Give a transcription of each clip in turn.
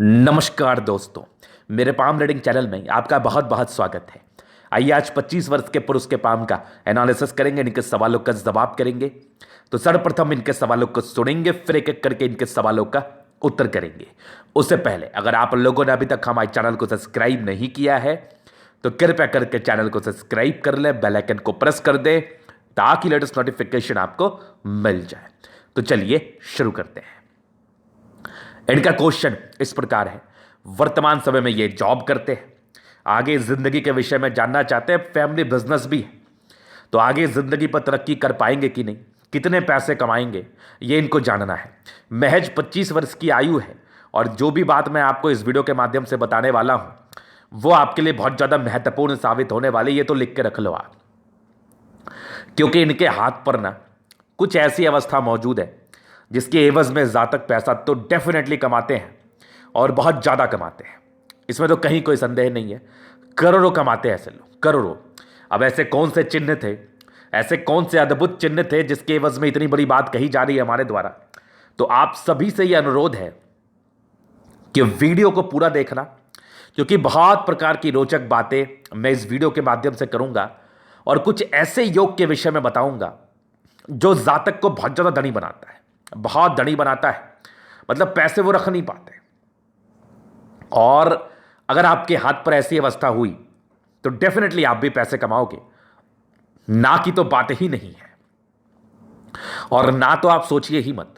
नमस्कार दोस्तों, मेरे पाम रीडिंग चैनल में आपका बहुत बहुत स्वागत है। आइए आज 25 वर्ष के पुरुष के पाम का एनालिसिस करेंगे, इनके सवालों का जवाब करेंगे। तो सर्वप्रथम इनके सवालों को सुनेंगे, फिर एक एक करके इनके सवालों का उत्तर करेंगे। उससे पहले अगर आप लोगों ने अभी तक हमारे चैनल को सब्सक्राइब नहीं किया है तो कृपया करके चैनल को सब्सक्राइब कर ले, बेल आइकन को प्रेस कर दे ताकि लेटेस्ट नोटिफिकेशन आपको मिल जाए। तो चलिए शुरू करते हैं। इनका क्वेश्चन इस प्रकार है, वर्तमान समय में ये जॉब करते हैं, आगे जिंदगी के विषय में जानना चाहते हैं, फैमिली बिजनेस भी है, तो आगे जिंदगी पर तरक्की कर पाएंगे कि नहीं, कितने पैसे कमाएंगे, ये इनको जानना है। महज 25 वर्ष की आयु है और जो भी बात मैं आपको इस वीडियो के माध्यम से बताने वाला हूं वो आपके लिए बहुत ज़्यादा महत्वपूर्ण साबित होने वाली, ये तो लिख के रख लो आप, क्योंकि इनके हाथ पर ना कुछ ऐसी अवस्था मौजूद है जिसके एवज में जातक पैसा तो डेफिनेटली कमाते हैं और बहुत ज़्यादा कमाते हैं, इसमें तो कहीं कोई संदेह नहीं है। करोड़ों कमाते हैं ऐसे लोग, करोड़ों। अब ऐसे कौन से चिन्ह थे, ऐसे कौन से अद्भुत चिन्ह थे जिसके एवज में इतनी बड़ी बात कही जा रही है हमारे द्वारा। तो आप सभी से यह अनुरोध है कि वीडियो को पूरा देखना, क्योंकि बहुत प्रकार की रोचक बातें मैं इस वीडियो के माध्यम से करूंगा और कुछ ऐसे योग के विषय में बताऊंगा जो जातक को बहुत ज़्यादा धनी बनाता है, बहुत धनी बनाता है। मतलब पैसे वो रख नहीं पाते, और अगर आपके हाथ पर ऐसी अवस्था हुई तो डेफिनेटली आप भी पैसे कमाओगे, ना की तो बात ही नहीं है, और ना तो आप सोचिए ही मत।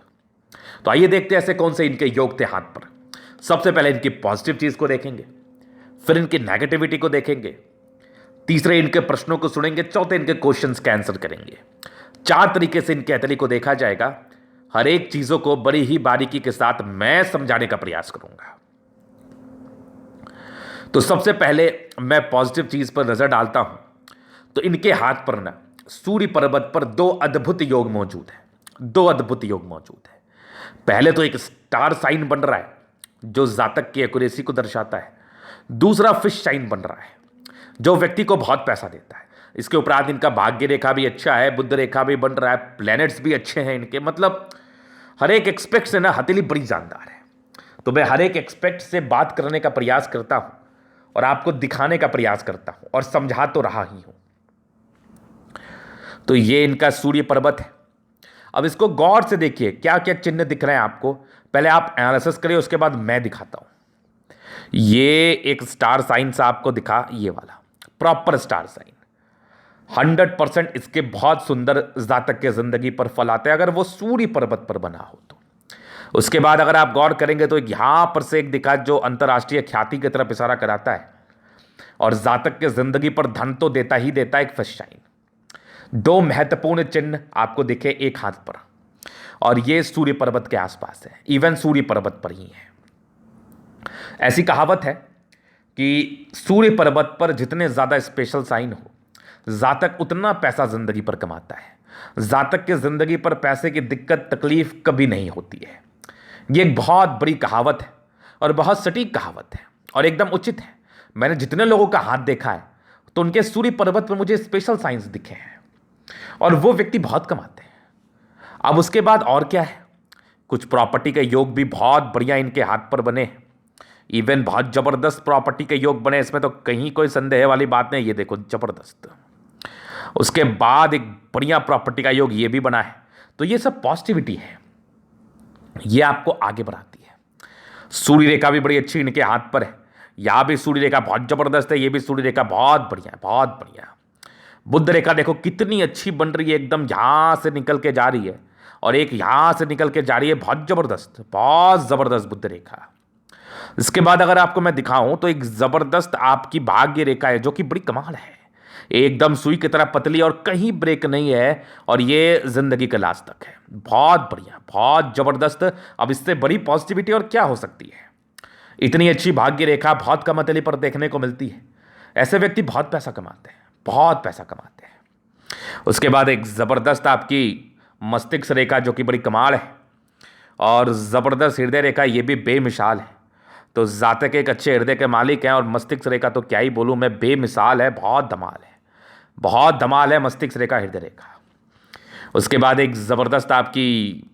तो आइए देखते हैं ऐसे कौन से इनके योग थे हाथ पर। सबसे पहले इनकी पॉजिटिव चीज को देखेंगे, फिर इनकी नेगेटिविटी को देखेंगे, तीसरे इनके प्रश्नों को सुनेंगे, चौथे इनके क्वेश्चंस का आंसर करेंगे। 4 तरीके से इनके एथली को देखा जाएगा। हर एक चीजों को बड़ी ही बारीकी के साथ मैं समझाने का प्रयास करूंगा। तो सबसे पहले मैं पॉजिटिव चीज पर नजर डालता हूं, तो इनके हाथ पर ना सूर्य पर्वत पर 2 अद्भुत योग मौजूद है, 2 अद्भुत योग मौजूद है। पहले तो एक स्टार साइन बन रहा है जो जातक की एक्यूरेसी को दर्शाता है, दूसरा फिश साइन बन रहा है जो व्यक्ति को बहुत पैसा देता है। इसके उपरांत इनका भाग्य रेखा भी अच्छा है, बुध रेखा भी बन रहा है, प्लैनेट्स भी अच्छे हैं इनके। मतलब हर एक एक्सपेक्ट से ना हथेली बड़ी जानदार है। तो मैं हर एक एक्सपेक्ट से बात करने का प्रयास करता हूं और आपको दिखाने का प्रयास करता हूं और समझा तो रहा ही हूं। तो ये इनका सूर्य पर्वत है। अब इसको गौर से देखिए, क्या क्या चिन्ह दिख रहे हैं आपको, पहले आप एनालिसिस करिए, उसके बाद मैं दिखाता हूं। ये एक स्टार साइन सा आपको दिखा, ये वाला प्रॉपर स्टार साइन, 100% इसके बहुत सुंदर जातक के जिंदगी पर फल आते हैं अगर वो सूर्य पर्वत पर बना हो तो। उसके बाद अगर आप गौर करेंगे तो यहां पर से एक दिखा जो अंतर्राष्ट्रीय ख्याति की तरफ इशारा कराता है, और जातक के जिंदगी पर धन तो देता ही देता है एक फिश साइन। 2 महत्वपूर्ण चिन्ह आपको दिखे एक हाथ पर, और ये सूर्य पर्वत के आसपास है, इवन सूर्य पर्वत पर ही है। ऐसी कहावत है कि सूर्य पर्वत पर जितने ज्यादा स्पेशल साइन हो, जातक उतना पैसा जिंदगी पर कमाता है। जातक की जिंदगी पर पैसे की दिक्कत तकलीफ कभी नहीं होती है। ये एक बहुत बड़ी कहावत है और बहुत सटीक कहावत है और एकदम उचित है। मैंने जितने लोगों का हाथ देखा है तो उनके सूर्य पर्वत पर मुझे स्पेशल साइंस दिखे हैं और वो व्यक्ति बहुत कमाते हैं। अब उसके बाद और क्या है, कुछ प्रॉपर्टी के योग भी बहुत बढ़िया इनके हाथ पर बने हैं, इवन बहुत जबरदस्त प्रॉपर्टी के योग बने, इसमें तो कहीं कोई संदेह वाली बात नहीं। ये देखो जबरदस्त। उसके बाद एक बढ़िया प्रॉपर्टी का योग ये भी बना है। तो ये सब पॉजिटिविटी है, ये आपको आगे बढ़ाती है। सूर्य रेखा भी बड़ी अच्छी इनके हाथ पर है, यहां भी सूर्य रेखा बहुत जबरदस्त है, ये भी सूर्य रेखा बहुत बढ़िया, बहुत बढ़िया। बुध रेखा देखो कितनी अच्छी बन रही है, एकदम यहां से निकल के जा रही है और एक यहां से निकल के जा रही है, बहुत जबरदस्त, बहुत जबरदस्त बुध रेखा। इसके बाद अगर आपको मैं दिखाऊं तो एक जबरदस्त आपकी भाग्य रेखा है जो कि बड़ी कमाल है, एकदम सुई की तरह पतली और कहीं ब्रेक नहीं है, और ये जिंदगी के लास्ट तक है। बहुत बढ़िया, बहुत जबरदस्त। अब इससे बड़ी पॉजिटिविटी और क्या हो सकती है। इतनी अच्छी भाग्य रेखा बहुत कम हथेली पर देखने को मिलती है। ऐसे व्यक्ति बहुत पैसा कमाते हैं, बहुत पैसा कमाते हैं। उसके बाद एक जबरदस्त आपकी मस्तिष्क रेखा जो कि बड़ी कमाल है, और जबरदस्त हृदय रेखा, ये भी बेमिसाल है। तो जातक एक अच्छे हृदय के मालिक हैं, और मस्तिष्क रेखा तो क्या ही बोलूं मैं, बेमिसाल है, बहुत धमाल है, बहुत धमाल है मस्तिष्क रेखा, हृदय रेखा। उसके बाद एक ज़बरदस्त आपकी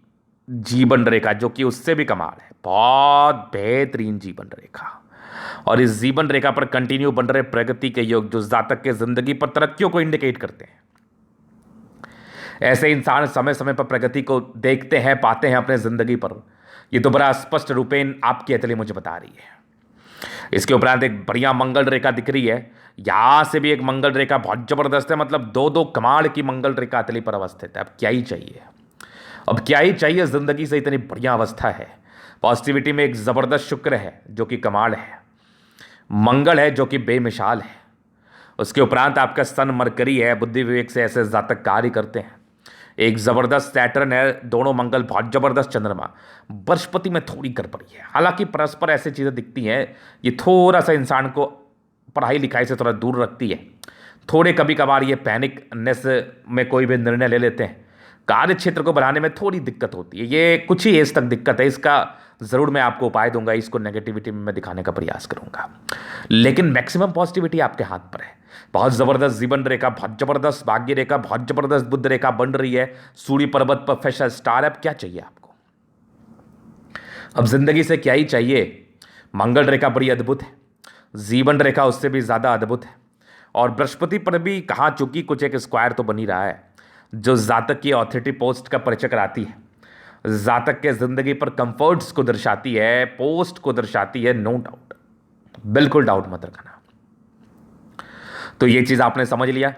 जीवन रेखा जो कि उससे भी कमाल है, बहुत बेहतरीन जीवन रेखा। और इस जीवन रेखा पर कंटिन्यू बन रहे प्रगति के योग जो जातक के जिंदगी पर तरक्कियों को इंडिकेट करते हैं। ऐसे इंसान समय समय पर प्रगति को देखते हैं, पाते हैं अपने जिंदगी पर। ये तो बड़ा स्पष्ट रूपेण आपकी अतली मुझे बता रही है। इसके उपरांत एक बढ़िया मंगल रेखा दिख रही है, यहां से भी एक मंगल रेखा बहुत जबरदस्त है, मतलब दो दो कमाल की मंगल रेखा अतली पर अवस्थित है। अब क्या ही चाहिए, अब क्या ही चाहिए, जिंदगी से इतनी बढ़िया अवस्था है। पॉजिटिविटी में एक जबरदस्त शुक्र है जो कि कमाल है, मंगल है जो कि बेमिसाल है। उसके उपरांत आपका सन मरकरी है, बुद्धि विवेक से ऐसे जातक कार्य करते हैं। एक जबरदस्त सैटर्न है, दोनों मंगल बहुत जबरदस्त चंद्रमा। बृहस्पति में थोड़ी गड़बड़ी है, हालांकि परस्पर ऐसी चीज़ें दिखती हैं, ये थोड़ा सा इंसान को पढ़ाई लिखाई से थोड़ा दूर रखती है। थोड़े कभी कभार ये पैनिकनेस में कोई भी निर्णय ले लेते हैं, कार्य क्षेत्र को बढ़ाने में थोड़ी दिक्कत होती है। ये कुछ ही एज तक दिक्कत है, इसका ज़रूर मैं आपको उपाय दूंगा, इसको नेगेटिविटी में मैं दिखाने का प्रयास करूंगा। लेकिन मैक्सिमम पॉजिटिविटी आपके हाथ पर है। बहुत ज़बरदस्त जीवन रेखा, बहुत ज़बरदस्त भाग्य रेखा, बहुत ज़बरदस्त बुद्ध रेखा बन रही है। सूर्य पर्वत पर फैशा स्टार है। अब क्या चाहिए आपको, अब जिंदगी से क्या ही चाहिए। मंगल रेखा बड़ी अद्भुत है, जीवन रेखा उससे भी ज़्यादा अद्भुत है। और बृहस्पति पर भी कहाँ चूंकि कुछ एक स्क्वायर तो बनी रहा है जो जातक की ऑथोरिटी पोस्ट का परिचय कराती है, जातक के जिंदगी पर कंफर्ट्स को दर्शाती है, पोस्ट को दर्शाती है। नो डाउट, बिल्कुल डाउट मत रखना। तो ये चीज आपने समझ लिया,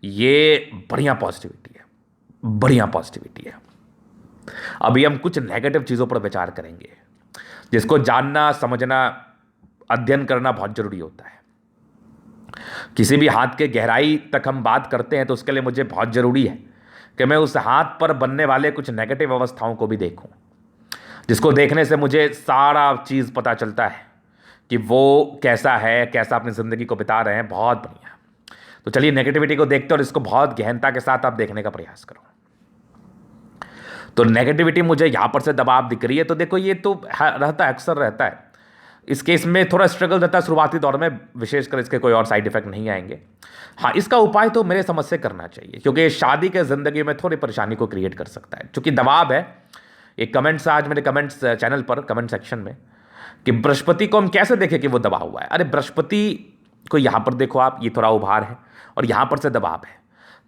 ये बढ़िया पॉजिटिविटी है, बढ़िया पॉजिटिविटी है। अभी हम कुछ नेगेटिव चीजों पर विचार करेंगे जिसको जानना, समझना, अध्ययन करना बहुत जरूरी होता है। किसी भी हाथ के गहराई तक हम बात करते हैं तो उसके लिए मुझे बहुत जरूरी है कि मैं उस हाथ पर बनने वाले कुछ नेगेटिव अवस्थाओं को भी देखूं, जिसको देखने से मुझे सारा चीज़ पता चलता है कि वो कैसा है, कैसा अपनी ज़िंदगी को बिता रहे हैं। बहुत बढ़िया। तो चलिए नेगेटिविटी को देखते और इसको बहुत गहनता के साथ आप देखने का प्रयास करो। तो नेगेटिविटी मुझे यहाँ पर से दबाव दिख रही है, तो देखो ये तो रहता है, अक्सर रहता है। इस केस में थोड़ा स्ट्रगल रहता है शुरुआती दौर में, विशेषकर इसके कोई और साइड इफेक्ट नहीं आएंगे। हाँ, इसका उपाय तो मेरे समझ से करना चाहिए, क्योंकि शादी के ज़िंदगी में थोड़ी परेशानी को क्रिएट कर सकता है, क्योंकि दबाव है। एक कमेंट्स आज मेरे कमेंट्स चैनल पर कमेंट सेक्शन में कि बृहस्पति को हम कैसे देखें कि वो दबा हुआ है। अरे बृहस्पति को यहाँ पर देखो आप, ये थोड़ा उभार है और यहाँ पर से दबाव है,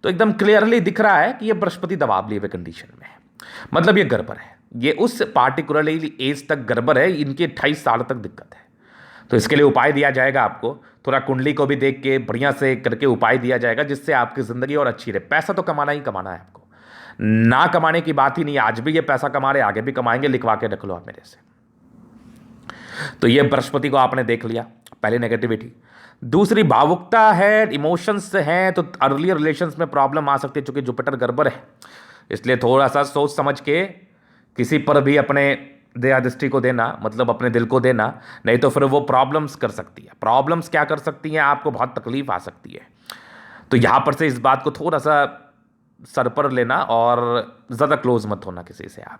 तो एकदम क्लियरली दिख रहा है कि ये बृहस्पति दबाव लिए हुए कंडीशन में है, मतलब ये गड़बड़ है। ये उस पार्टिकुलरली एज तक गड़बड़ है, इनके 28 साल तक दिक्कत है। तो इसके लिए उपाय दिया जाएगा आपको, थोड़ा कुंडली को भी देख के बढ़िया से करके उपाय दिया जाएगा, जिससे आपकी ज़िंदगी और अच्छी रहे। पैसा तो कमाना ही कमाना है आपको, ना कमाने की बात ही नहीं है। आज भी ये पैसा कमा रहे, आगे भी कमाएंगे, लिखवा के रख लो आप मेरे से। तो ये बृहस्पति को आपने देख लिया, पहले नेगेटिविटी। दूसरी भावुकता है, इमोशंस हैं, तो अर्ली रिलेशंस में प्रॉब्लम आ सकती है, चूंकि जुपिटर गड़बड़ है। इसलिए थोड़ा सा सोच समझ के किसी पर भी अपने दया दृष्टि को देना, मतलब अपने दिल को देना, नहीं तो फिर वो प्रॉब्लम्स कर सकती है। प्रॉब्लम्स क्या कर सकती हैं, आपको बहुत तकलीफ आ सकती है। तो यहाँ पर से इस बात को थोड़ा सा सर पर लेना और ज़्यादा क्लोज मत होना किसी से आप,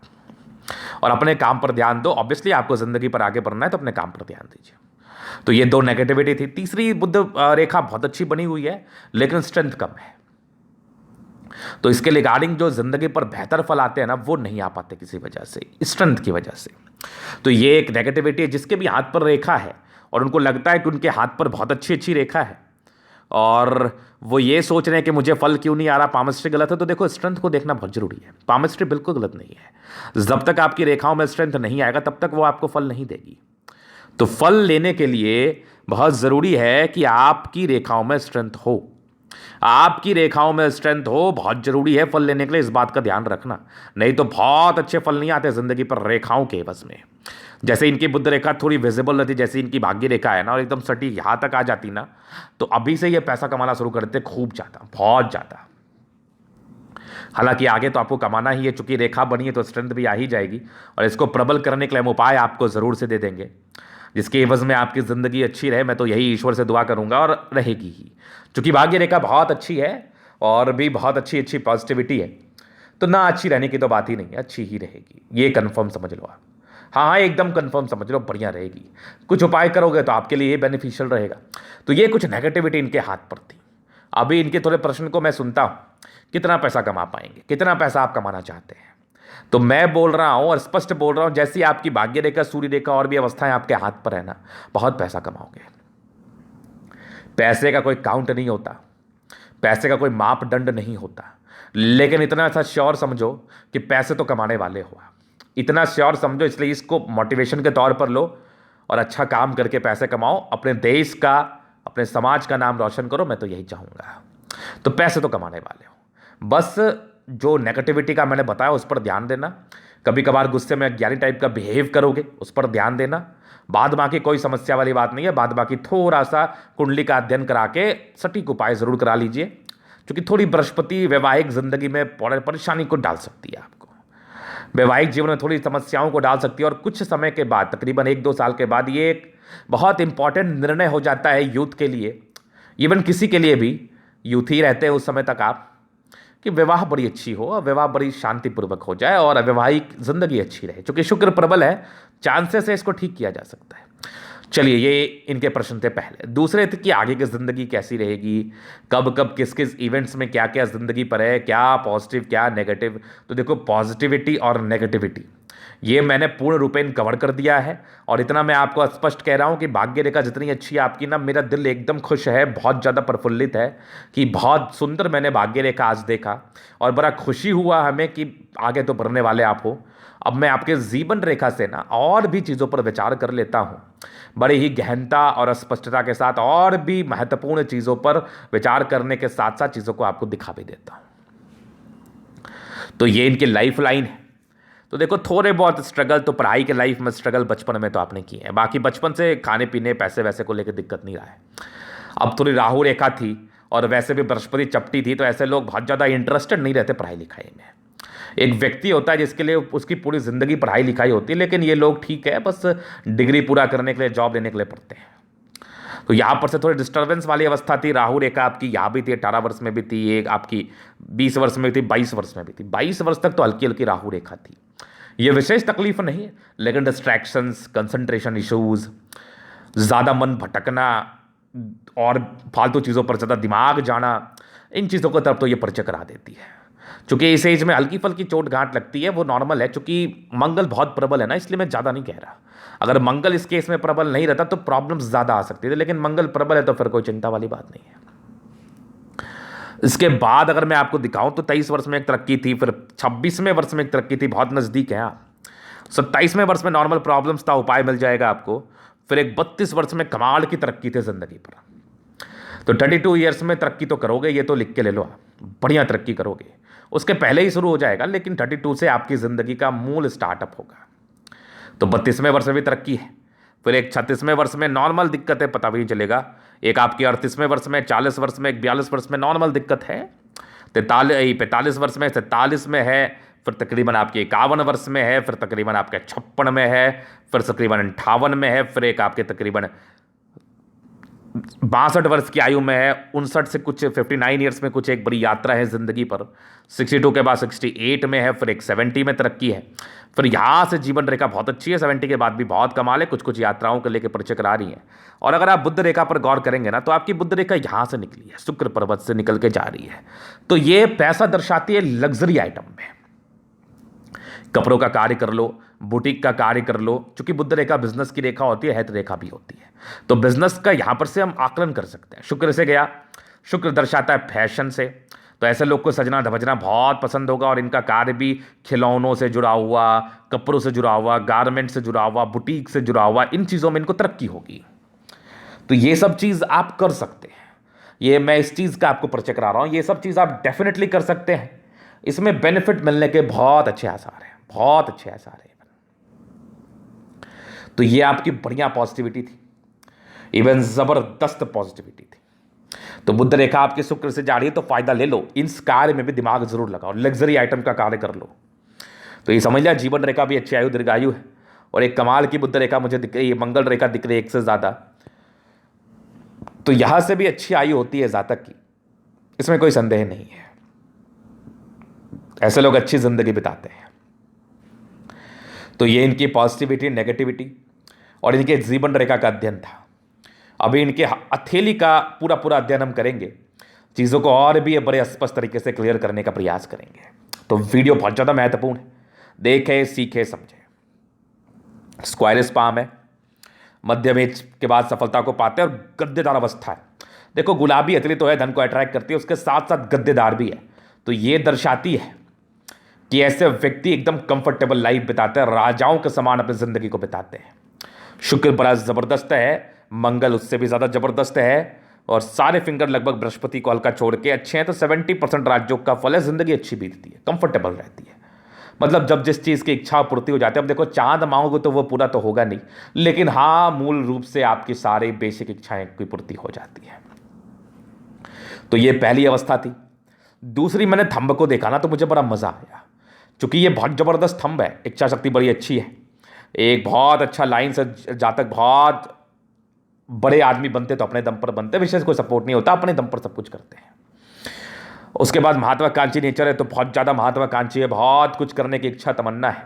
और अपने काम पर ध्यान दो। ऑब्वियसली आपको ज़िंदगी पर आगे बढ़ना है तो अपने काम पर ध्यान दीजिए। तो ये दो नेगेटिविटी थी। तीसरी बुद्ध रेखा बहुत अच्छी बनी हुई है, लेकिन स्ट्रेंथ कम है। तो इसके रिगार्डिंग जो जिंदगी पर बेहतर फल आते हैं ना, वो नहीं आ पाते किसी वजह से, स्ट्रेंथ की वजह से। तो ये एक नेगेटिविटी है। जिसके भी हाथ पर रेखा है और उनको लगता है कि उनके हाथ पर बहुत अच्छी अच्छी रेखा है और वो ये सोच रहे हैं कि मुझे फल क्यों नहीं आ रहा, पामिस्ट्री गलत है, तो देखो स्ट्रेंथ को देखना बहुत जरूरी है। पामिस्ट्री बिल्कुल गलत नहीं है। जब तक आपकी रेखाओं में स्ट्रेंथ नहीं आएगा तब तक वो आपको फल नहीं देगी। तो फल लेने के लिए बहुत जरूरी है कि आपकी रेखाओं में स्ट्रेंथ हो, आपकी रेखाओं में स्ट्रेंथ हो, बहुत जरूरी है फल लेने के लिए। इस बात का ध्यान रखना, नहीं तो बहुत अच्छे फल नहीं आते जिंदगी पर रेखाओं के बस में। जैसे इनकी बुद्ध रेखा थोड़ी विजिबल रहती, जैसे इनकी भाग्य रेखा है ना, और एकदम सटीक यहाँ तक आ जाती ना, तो अभी से ये पैसा कमाना शुरू कर देते, खूब ज़्यादा, बहुत ज़्यादा। हालांकि आगे तो आपको कमाना ही है, चूंकि रेखा बनी है तो स्ट्रेंथ भी आ ही जाएगी, और इसको प्रबल करने के लिए हम उपाय आपको ज़रूर से दे देंगे, जिसके एवज में आपकी ज़िंदगी अच्छी रहे। मैं तो यही ईश्वर से दुआ करूंगा, और रहेगी ही। चूंकि भाग्य रेखा बहुत अच्छी है और भी बहुत अच्छी अच्छी पॉजिटिविटी है, तो ना अच्छी रहने की तो बात ही नहीं है, अच्छी ही रहेगी, ये कंफर्म समझ लो आप। हाँ हाँ, एकदम कंफर्म समझ लो, बढ़िया रहेगी। कुछ उपाय करोगे तो आपके लिए ये बेनिफिशियल रहेगा। तो ये कुछ नेगेटिविटी इनके हाथ पर थी। अभी इनके थोड़े प्रश्न को मैं सुनता हूँ, कितना पैसा कमा पाएंगे, कितना पैसा आप कमाना चाहते हैं। तो मैं बोल रहा हूं और स्पष्ट बोल रहा हूं, जैसी आपकी भाग्य रेखा, सूर्य रेखा और भी अवस्थाएं आपके हाथ पर है ना, बहुत पैसा कमाओगे। पैसे का कोई काउंट नहीं होता, पैसे का कोई मापदंड नहीं होता, लेकिन इतना सा श्योर समझो कि पैसे तो कमाने वाले हो आप। इतना श्योर समझो, इसलिए इसको मोटिवेशन के तौर पर लो और अच्छा काम करके पैसे कमाओ, अपने देश का, अपने समाज का नाम रोशन करो। मैं तो यही चाहूंगा। तो पैसे तो कमाने वाले हो, बस जो नेगेटिविटी का मैंने बताया उस पर ध्यान देना। कभी कभार गुस्से में अज्ञानी टाइप का बिहेव करोगे, उस पर ध्यान देना। बाद बाकी कोई समस्या वाली बात नहीं है। बाद बाकी थोड़ा सा कुंडली का अध्ययन करा के सटीक उपाय जरूर करा लीजिए, क्योंकि थोड़ी बृहस्पति वैवाहिक जिंदगी में परेशानी को डाल सकती है आपको, वैवाहिक जीवन में थोड़ी समस्याओं को डाल सकती है। और कुछ समय के बाद, तकरीबन 1-2 साल के बाद, ये एक बहुत इंपॉर्टेंट निर्णय हो जाता है यूथ के लिए, इवन किसी के लिए भी, यूथ ही रहते हैं उस समय तक आप, कि विवाह बड़ी अच्छी हो और विवाह बड़ी शांतिपूर्वक हो जाए और वैवाहिक जिंदगी अच्छी रहे। क्योंकि शुक्र प्रबल है, चांसेस है इसको ठीक किया जा सकता है। चलिए, ये इनके प्रश्न थे पहले। दूसरे थे कि आगे की जिंदगी कैसी रहेगी, कब कब किस किस इवेंट्स में क्या क्या जिंदगी पर है, क्या पॉजिटिव क्या नेगेटिव। तो देखो, पॉजिटिविटी और नेगेटिविटी ये मैंने पूर्ण रूपेण कवर कर दिया है। और इतना मैं आपको स्पष्ट कह रहा हूं कि भाग्य रेखा जितनी अच्छी है आपकी ना, मेरा दिल एकदम खुश है, बहुत ज़्यादा प्रफुल्लित है कि बहुत सुंदर मैंने भाग्य रेखा आज देखा। और बड़ा खुशी हुआ हमें कि आगे तो बढ़ने वाले आप हो। अब मैं आपके जीवन रेखा से ना और भी चीज़ों पर विचार कर लेता हूँ, बड़ी ही गहनता और स्पष्टता के साथ, और भी महत्वपूर्ण चीज़ों पर विचार करने के साथ साथ चीज़ों को आपको दिखा भी देता हूँ। तो ये इनकी लाइफ लाइन है। तो देखो, थोड़े बहुत स्ट्रगल तो पढ़ाई के लाइफ में स्ट्रगल बचपन में तो आपने किए हैं, बाकी बचपन से खाने पीने पैसे वैसे को लेकर दिक्कत नहीं रहा है। अब थोड़ी राहु रेखा थी और वैसे भी बृहस्पति चपटी थी, तो ऐसे लोग बहुत ज़्यादा इंटरेस्टेड नहीं रहते पढ़ाई लिखाई में। एक व्यक्ति होता है जिसके लिए उसकी पूरी ज़िंदगी पढ़ाई लिखाई होती है, लेकिन ये लोग ठीक है, बस डिग्री पूरा करने के लिए, जॉब लेने के लिए पढ़ते हैं। तो यहाँ पर से थोड़ी डिस्टर्बेंस वाली अवस्था थी। राहु रेखा आपकी यहाँ भी थी, 18 वर्ष में भी थी, एक आपकी 20 वर्ष में भी थी, 22 वर्ष में भी थी। 22 वर्ष तक तो हल्की हल्की राहु रेखा थी, ये विशेष तकलीफ नहीं है, लेकिन डिस्ट्रैक्शंस, कंसंट्रेशन इश्यूज, ज़्यादा मन भटकना और फालतू चीज़ों पर ज़्यादा दिमाग जाना, इन चीज़ों को तरफ तो ये परिचय करा देती है। चूंकि इस एज में हल्की फल्की चोट घाट लगती है, वो नॉर्मल है। चूंकि मंगल बहुत प्रबल है ना, इसलिए मैं ज़्यादा नहीं कह रहा। अगर मंगल इस केस में प्रबल नहीं रहता तो प्रॉब्लम्स ज़्यादा आ सकती थी, लेकिन मंगल प्रबल है तो फिर कोई चिंता वाली बात नहीं है। इसके बाद अगर मैं आपको दिखाऊं तो 23 वर्ष में एक तरक्की थी, फिर 26वें वर्ष में एक तरक्की थी, बहुत नज़दीक है आप। 27वें वर्ष में नॉर्मल प्रॉब्लम्स था, उपाय मिल जाएगा आपको। फिर एक 32 वर्ष में कमाल की तरक्की थी जिंदगी पर। तो 32 ईयर्स में तरक्की तो करोगे, ये तो लिख के ले लो आप, बढ़िया तरक्की करोगे। उसके पहले ही शुरू हो जाएगा, लेकिन 32 से आपकी ज़िंदगी का मूल स्टार्टअप होगा। तो 32वें वर्ष में भी तरक्की है। फिर एक 36वें वर्ष में नॉर्मल दिक्कत है, पता भी नहीं चलेगा। एक आपकी 38वें वर्ष में, 40 वर्ष में, एक 42 वर्ष में नॉर्मल दिक्कत है। 45 वर्ष में, 47 में है, फिर तकरीबन आपके 51 वर्ष में है, फिर तकरीबन आपके 56 में है, फिर तकरीबन 58 में है, फिर एक आपके तकरीबन 62 वर्ष की आयु में है। 59 से कुछ 59 ईयर्स में कुछ एक बड़ी यात्रा है जिंदगी पर। 62 के बाद 68 में है, फिर एक 70 में तरक्की है। फिर यहाँ से जीवन रेखा बहुत अच्छी है, 70 के बाद भी बहुत कमाल है, कुछ कुछ यात्राओं को लेकर परिचय करा रही है। और अगर आप बुध रेखा पर गौर करेंगे ना, तो आपकी बुध रेखा यहाँ से निकली है, शुक्र पर्वत से निकल के जा रही है। तो ये पैसा दर्शाती है लग्जरी आइटम में। कपड़ों का कार्य कर लो, बुटीक का कार्य कर लो, क्योंकि बुध रेखा बिजनेस की रेखा होती है, हेत रेखा भी होती है। तो बिजनेस का यहां पर से हम आकलन कर सकते हैं। शुक्र से गया, शुक्र दर्शाता है फैशन से, तो ऐसे लोग को सजना धवजना बहुत पसंद होगा। और इनका कार्य भी खिलौनों से जुड़ा हुआ, कपड़ों से जुड़ा हुआ, गारमेंट से जुड़ा हुआ, बुटीक से जुड़ा हुआ, इन चीज़ों में इनको तरक्की होगी। तो ये सब चीज़ आप कर सकते हैं। ये मैं इस चीज़ का आपको परिचय करा रहा हूँ, ये सब चीज़ आप डेफिनेटली कर सकते हैं। इसमें बेनिफिट मिलने के बहुत अच्छे आसार हैं, बहुत अच्छे आसार हैं। तो ये आपकी बढ़िया पॉजिटिविटी थी, इवन जबरदस्त पॉजिटिविटी थी। तो बुध रेखा आपके शुक्र से जा रही है, तो फायदा ले लो। इस कार्य में भी दिमाग जरूर लगाओ, लग्जरी आइटम का कार्य कर लो। तो ये समझ लिया, जीवन रेखा भी अच्छी आयु दीर्घायु है। और एक कमाल की बुध रेखा मुझे दिख रही है, मंगल रेखा दिख रही है एक से ज्यादा। तो यहां से भी अच्छी आयु होती है जातक की, इसमें कोई संदेह नहीं है। ऐसे लोग अच्छी जिंदगी बिताते हैं। तो ये इनकी पॉजिटिविटी, नेगेटिविटी और इनके जीवन रेखा का अध्ययन था। अभी इनके हथेली का पूरा पूरा अध्ययन हम करेंगे, चीज़ों को और भी बड़े स्पष्ट तरीके से क्लियर करने का प्रयास करेंगे। तो वीडियो बहुत ज़्यादा महत्वपूर्ण है, देखे सीखे समझे। स्क्वायरस पाम है, मध्यम एज के बाद सफलता को पाते हैं और गद्देदार अवस्था है। देखो गुलाबी अतरी तो है, धन को अट्रैक्ट करती है, उसके साथ साथ गद्देदार भी है। तो ये दर्शाती है कि ऐसे व्यक्ति एकदम कंफर्टेबल लाइफ बिताते हैं, राजाओं के समान अपनी जिंदगी को बिताते हैं। शुक्र बड़ा जबरदस्त है, मंगल उससे भी ज्यादा जबरदस्त है, और सारे फिंगर लगभग बृहस्पति को हल्का छोड़ के अच्छे हैं। तो 70% राजयोग का फल है, जिंदगी अच्छी बीतती है, कंफर्टेबल रहती है। मतलब जब जिस चीज़ की इच्छा पूर्ति हो जाती है, अब देखो चांद मांगोगे तो वो पूरा तो होगा नहीं, लेकिन हाँ मूल रूप से आपकी सारी बेसिक इच्छाएं की पूर्ति हो जाती है। तो ये पहली अवस्था थी। दूसरी, मैंने थंब को देखा ना तो मुझे बड़ा मजा आया, क्योंकि ये बहुत जबरदस्त थंब है, इच्छा शक्ति बड़ी अच्छी है, एक बहुत अच्छा लाइन से जातक बहुत बड़े आदमी बनते तो अपने दम पर बनते, विशेष कोई सपोर्ट नहीं होता, अपने दम पर सब कुछ करते हैं। उसके बाद महत्वाकांक्षी नेचर है, तो बहुत ज़्यादा महत्वाकांक्षी है, बहुत कुछ करने की इच्छा तमन्ना है,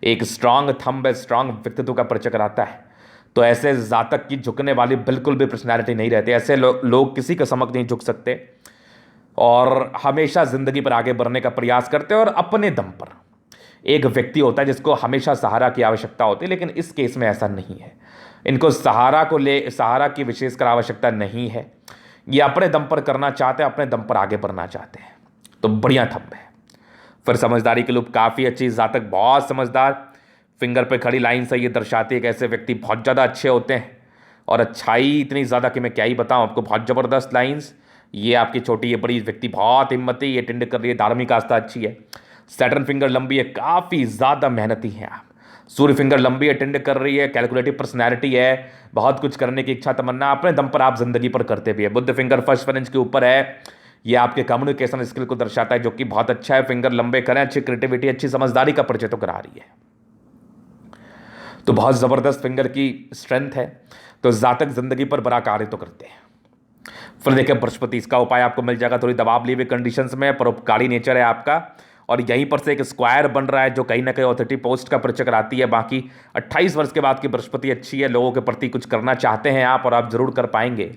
एक स्ट्रांग थंब है, स्ट्रांग व्यक्तित्व का परिचय कराता है। तो ऐसे जातक की झुकने वाली बिल्कुल भी पर्सनैलिटी नहीं रहती, ऐसे लोग किसी के समक्ष नहीं झुक सकते और हमेशा ज़िंदगी पर आगे बढ़ने का प्रयास करते हैं और अपने दम पर। एक व्यक्ति होता है जिसको हमेशा सहारा की आवश्यकता होती है, लेकिन इस केस में ऐसा नहीं है, इनको सहारा की विशेषकर आवश्यकता नहीं है, ये अपने दम पर करना चाहते हैं, अपने दम पर आगे बढ़ना चाहते हैं। तो बढ़िया थंब है। फिर समझदारी के लूप काफ़ी अच्छी, जातक बहुत समझदार, फिंगर पे खड़ी लाइन से ये दर्शाती है कि ऐसे व्यक्ति बहुत ज़्यादा अच्छे होते हैं और अच्छाई इतनी ज़्यादा कि मैं क्या ही बताऊँ आपको, बहुत ज़बरदस्त लाइन्स। ये आपकी छोटी ये बड़ी व्यक्ति बहुत हिम्मती, ये टिंड कर रही है, धार्मिक आस्था अच्छी है। सैटर्न फिंगर लंबी है, काफ़ी ज़्यादा मेहनती हैं आप। सूर्य फिंगर लंबी है, टिंड कर रही है, कैलकुलेटिव पर्सनैलिटी है, बहुत कुछ करने की इच्छा तमन्ना, अपने दम पर आप जिंदगी पर करते भी है। बुध फिंगर फर्स्ट 1 इंच के ऊपर है, ये आपके कम्युनिकेशन स्किल को दर्शाता है, जो कि बहुत अच्छा है। फिंगर लंबे करें, अच्छी क्रिएटिविटी, अच्छी समझदारी का परिचय तो करा रही है। तो बहुत ज़बरदस्त फिंगर की स्ट्रेंथ है। तो जातक जिंदगी पर बड़ा कार्य तो करते हैं। फिर देखिए बृहस्पति, इसका उपाय आपको मिल जाएगा, थोड़ी दबाव ली हुई कंडीशंस में, परोपकारी नेचर है आपका, और यहीं पर से एक स्क्वायर बन रहा है जो कहीं ना कहीं ऑथोरिटी पोस्ट का परिचय कराती है। बाकी 28 वर्ष के बाद की बृहस्पति अच्छी है, लोगों के प्रति कुछ करना चाहते हैं आप और आप जरूर कर पाएंगे।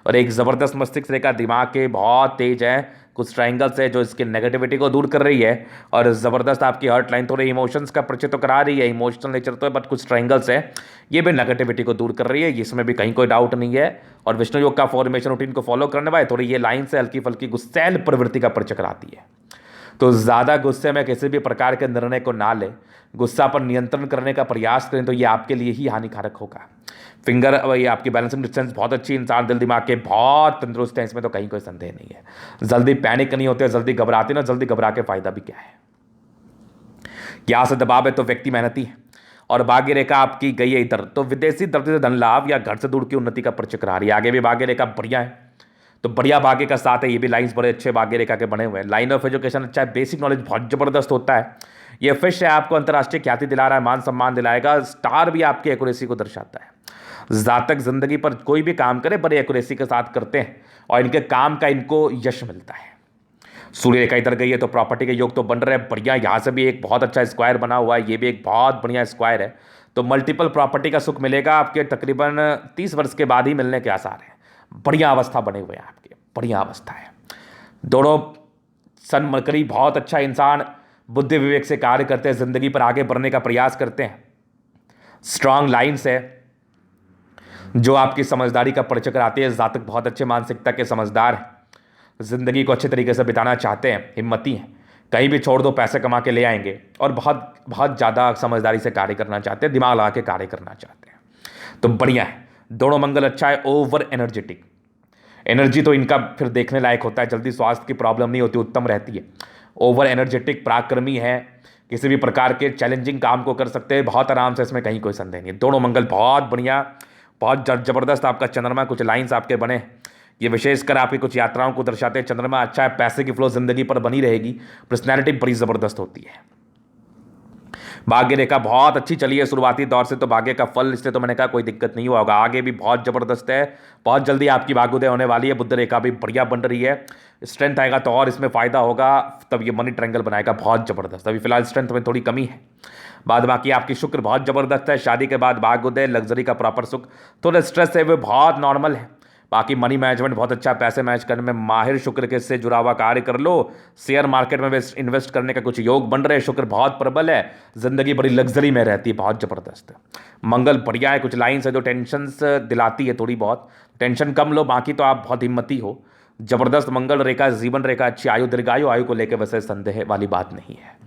और एक ज़बरदस्त मस्तिष्क रेखा, दिमाग के बहुत तेज है, कुछ ट्राइंगल्स है जो इसकी नेगेटिविटी को दूर कर रही है, और ज़बरदस्त आपकी हर्ट लाइन थोड़े इमोशंस का परिचय तो करा रही है, इमोशनल नेचर तो है, बट कुछ ट्राइंगल्स है, ये भी नेगेटिविटी को दूर कर रही है, इसमें भी कहीं कोई डाउट नहीं है। और विष्णु योग का फॉर्मेशन रूटीन को फॉलो करने वाले थोड़ी ये लाइन से हल्की फल्की गुस्सैल प्रवृत्ति का परिचय कराती है। तो ज़्यादा गुस्से में किसी भी प्रकार के निर्णय को ना लें, गुस्सा पर नियंत्रण करने का प्रयास करें, तो ये आपके लिए ही हानिकारक होगा। फिंगर, ये आपकी बैलेंसिंग डिस्टेंस बहुत अच्छी, इंसान दिल दिमाग के बहुत तंदुरुस्त है, इसमें तो कहीं कोई संदेह नहीं है। जल्दी पैनिक नहीं होते, जल्दी घबराते ना, जल्दी घबरा के फायदा भी क्या है। यहाँ से दबाव है तो व्यक्ति मेहनती है, और भाग्य रेखा आपकी गई है इधर, तो विदेशी दृष्टि से धन लाभ या घर से दूर की उन्नति का परिचय करा रही है। आगे भी भाग्य रेखा बढ़िया है, तो बढ़िया भाग्य का साथ है, ये भी लाइंस बड़े अच्छे भाग्य रेखा के बने हुए हैं। लाइन ऑफ एजुकेशन अच्छा है, बेसिक नॉलेज बहुत जबरदस्त होता है। ये फिश है, आपको अंतर्राष्ट्रीय ख्याति दिला रहा है, मान सम्मान दिलाएगा। स्टार भी आपकी एक्यूरेसी को दर्शाता है। जातक जिंदगी पर कोई भी काम करे बड़े एक्यूरेसी के साथ करते हैं और इनके काम का इनको यश मिलता है। सूर्य रेखा इधर गई है तो प्रॉपर्टी के योग तो बन रहे हैं बढ़िया। यहाँ से भी एक बहुत अच्छा स्क्वायर बना हुआ है, ये भी एक बहुत बढ़िया स्क्वायर है। तो मल्टीपल प्रॉपर्टी का सुख मिलेगा आपके, तकरीबन 30 वर्ष के बाद ही मिलने के आसार हैं। बढ़िया अवस्था बने हुए हैं आपके, बढ़िया अवस्था है। दोनों सन मरकरी बहुत अच्छा इंसान, बुद्धि विवेक से कार्य करते हैं, जिंदगी पर आगे बढ़ने का प्रयास करते हैं। स्ट्रांग लाइन्स है जो आपकी समझदारी का परिचय कराती है। जातक बहुत अच्छे मानसिकता के समझदार हैं, जिंदगी को अच्छे तरीके से बिताना चाहते हैं, हिम्मती हैं, कहीं भी छोड़ दो पैसे कमा के ले आएंगे, और बहुत बहुत ज़्यादा समझदारी से कार्य करना चाहते हैं, दिमाग लगा के कार्य करना चाहते हैं। तो बढ़िया है, दोनों मंगल अच्छा है। ओवर एनर्जेटिक, एनर्जी तो इनका फिर देखने लायक होता है, जल्दी स्वास्थ्य की प्रॉब्लम नहीं होती, उत्तम रहती है। ओवर एनर्जेटिक, पराक्रमी है, किसी भी प्रकार के चैलेंजिंग काम को कर सकते हैं बहुत आराम से, इसमें कहीं कोई संदेह नहीं है। दोनों मंगल बहुत बढ़िया, बहुत जबरदस्त। आपका चंद्रमा, कुछ लाइंस आपके बने, ये विशेषकर आपकी कुछ यात्राओं को दर्शाते हैं। चंद्रमा अच्छा है, पैसे की फ्लो जिंदगी पर बनी रहेगी, पर्सनैलिटी बड़ी ज़बरदस्त होती है। भाग्य रेखा बहुत अच्छी चली है शुरुआती दौर से, तो भाग्य का फल, इसलिए तो मैंने कहा कोई दिक्कत नहीं हुआ होगा, आगे भी बहुत ज़बरदस्त है। बहुत जल्दी आपकी भाग्योदय होने वाली है। बुध रेखा भी बढ़िया बन रही है, स्ट्रेंथ आएगा तो और इसमें फ़ायदा होगा, तब ये मनी ट्रायंगल बनाएगा बहुत ज़बरदस्त। अभी फिलहाल स्ट्रेंथ में थोड़ी कमी है। बाद बाकी आपकी शुक्र बहुत ज़बरदस्त है, शादी के बाद भाग्योदय, लग्जरी का प्रॉपर सुख, थोड़ा स्ट्रेस है वो बहुत नॉर्मल है। बाकी मनी मैनेजमेंट बहुत अच्छा, पैसे मैनेज करने में माहिर, शुक्र के इससे जुड़ा हुआ कार्य कर लो। शेयर मार्केट में इन्वेस्ट करने का कुछ योग बन रहे, शुक्र बहुत प्रबल है, जिंदगी बड़ी लग्जरी में रहती है, बहुत जबरदस्त है। मंगल बढ़िया है, कुछ लाइन्स है जो टेंशन दिलाती है थोड़ी बहुत, टेंशन कम लो, बाकी तो आप बहुत हिम्मती हो। जबरदस्त मंगल रेखा, जीवन रेखा अच्छी, आयु दीर्घायु, आयु को लेकर वैसे संदेह वाली बात नहीं है।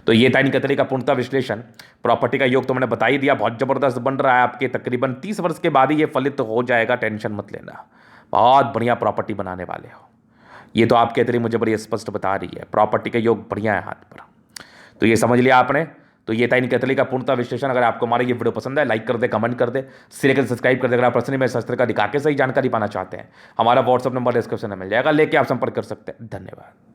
तो ये था इन कतरी का पूर्णता विश्लेषण। प्रॉपर्टी का योग तो मैंने बता ही दिया, बहुत जबरदस्त बन रहा है आपके, तकरीबन 30 वर्ष के बाद ही ये फलित हो जाएगा, टेंशन मत लेना, बहुत बढ़िया प्रॉपर्टी बनाने वाले हो। ये तो आपके कतरी मुझे बड़ी स्पष्ट बता रही है, प्रॉपर्टी का योग बढ़िया है हाथ पर। तो ये समझ लिया आपने। तो ये था इन कतरी का पूर्णता विश्लेषण। अगर आपको हमारा ये वीडियो पसंद है, लाइक कर दे, कमेंट कर दे, शेयर कर, सब्सक्राइब कर दे। अगर आप पर्सनली मेरे शास्त्र का दिखा के सही जानकारी पाना चाहते हैं, हमारा व्हाट्सअप नंबर डिस्क्रिप्शन में मिल जाएगा, लेके आप संपर्क कर सकते हैं। धन्यवाद।